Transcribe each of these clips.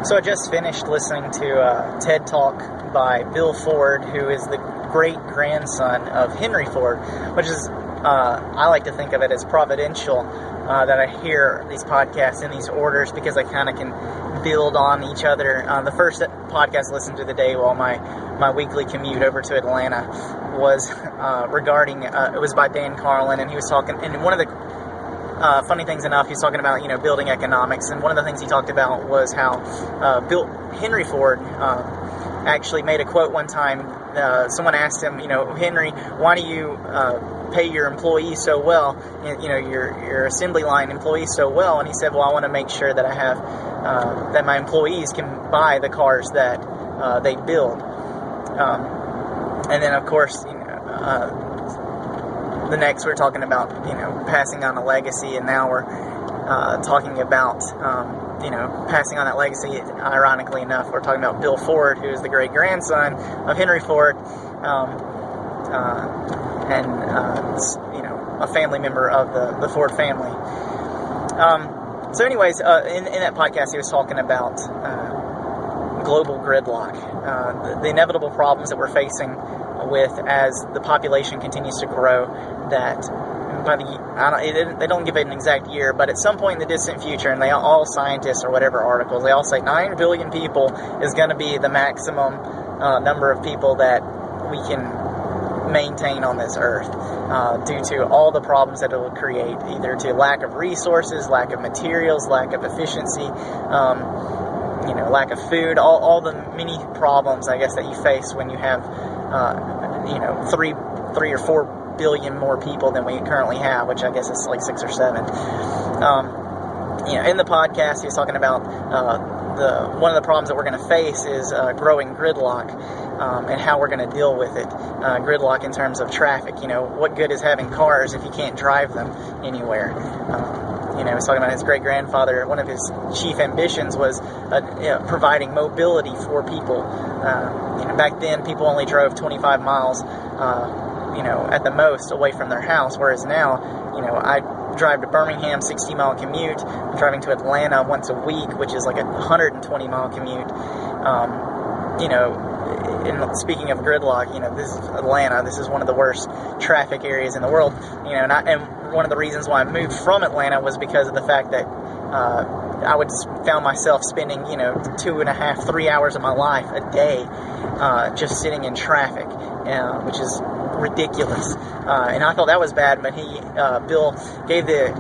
So I just finished listening to a TED Talk by Bill Ford, who is the great-grandson of Henry Ford, which is, I like to think of it as providential, that I hear these podcasts in these orders because I kind of can build on each other. The first podcast I listened to today while my weekly commute over to Atlanta was regarding, it was by Dan Carlin, and he was talking, and one of the funny things enough, he's talking about, building economics, and one of the things he talked about was how Henry Ford actually made a quote one time. Someone asked him, Henry, why do you pay your employees so well, your assembly line employees so well? And he said, well, I want to make sure that I have, that my employees can buy the cars that they build. And then, of course, the next we're talking about, passing on a legacy, and now we're talking about, passing on that legacy. Ironically enough, we're talking about Bill Ford, who is the great-grandson of Henry Ford, and a family member of the Ford family. So anyways, in that podcast, he was talking about global gridlock, the inevitable problems that we're facing with as the population continues to grow, that by they don't give it an exact year, but at some point in the distant future, and all scientists or whatever articles, they all say 9 billion people is going to be the maximum number of people that we can maintain on this earth, due to all the problems that it will create, either to lack of resources, lack of materials, lack of efficiency, lack of food, all the many problems, I guess, that you face when you have, 3 or 4 billion more people than we currently have, which I guess is like 6 or 7. In the podcast, he was talking about one of the problems that we're going to face is growing gridlock, and how we're going to deal with it. Gridlock in terms of traffic. What good is having cars if you can't drive them anywhere? He was talking about his great-grandfather. One of his chief ambitions was providing mobility for people. Back then, people only drove 25 miles, at the most, away from their house, whereas now, I drive to Birmingham, 60-mile commute. I'm driving to Atlanta once a week, which is like a 120-mile commute. And speaking of gridlock, this is Atlanta. This is one of the worst traffic areas in the world. And one of the reasons why I moved from Atlanta was because of the fact that I found myself spending 2.5, 3 hours of my life a day just sitting in traffic, which is ridiculous. And I thought that was bad, but Bill gave the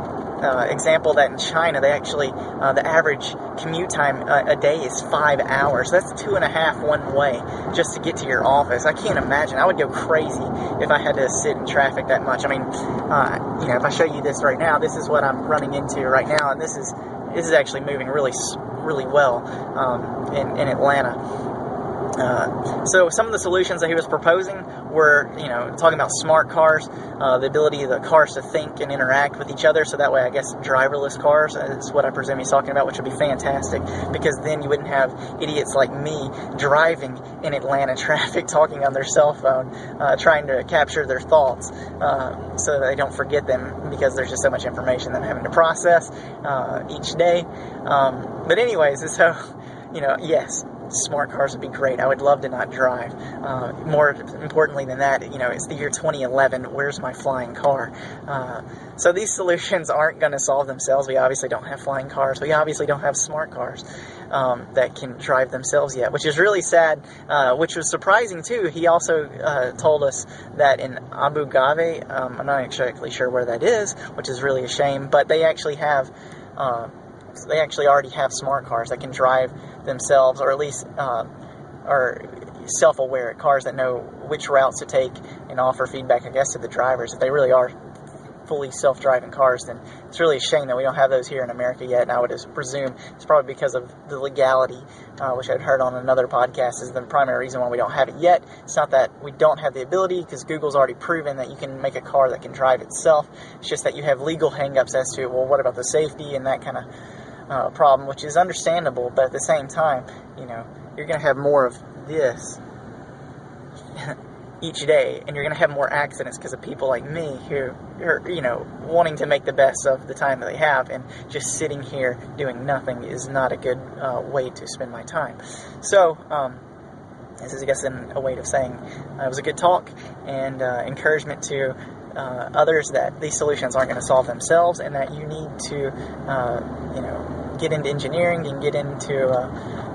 example that in China, they actually, the average commute time a day is 5 hours. That's 2.5 one way just to get to your office. I can't imagine. I would go crazy if I had to sit in traffic that much. I mean, if I show you this right now, this is what I'm running into right now, and this is actually moving really, really well in Atlanta. So some of the solutions that he was proposing were, talking about smart cars, the ability of the cars to think and interact with each other. So that way, I guess, driverless cars is what I presume he's talking about, which would be fantastic, because then you wouldn't have idiots like me driving in Atlanta traffic, talking on their cell phone, trying to capture their thoughts, so that they don't forget them, because there's just so much information that I'm having to process each day. But anyways, so, yes, smart cars would be great. I would love to not drive. More importantly than that, it's the year 2011. Where's my flying car? So these solutions aren't going to solve themselves. We obviously don't have flying cars. We obviously don't have smart cars that can drive themselves yet, which is really sad, which was surprising too. He also told us that in Abu Dhabi, I'm not exactly sure where that is, which is really a shame, but they actually already have smart cars that can drive themselves, or at least are self-aware cars that know which routes to take and offer feedback, I guess, to the drivers. If they really are fully self-driving cars, then it's really a shame that we don't have those here in America yet. And I would presume it's probably because of the legality, which I'd heard on another podcast is the primary reason why we don't have it yet. It's not that we don't have the ability, because Google's already proven that you can make a car that can drive itself. It's just that you have legal hang-ups as to, well, what about the safety and that kind of problem, which is understandable, but at the same time, you're going to have more of this each day, and you're going to have more accidents because of people like me who are, wanting to make the best of the time that they have, and just sitting here doing nothing is not a good way to spend my time. So, this is, I guess, a way of saying it was a good talk, and encouragement to others that these solutions aren't going to solve themselves, and that you need to, get into engineering and get into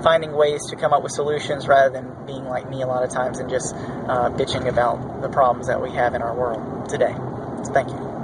finding ways to come up with solutions rather than being like me a lot of times and just bitching about the problems that we have in our world today. So thank you.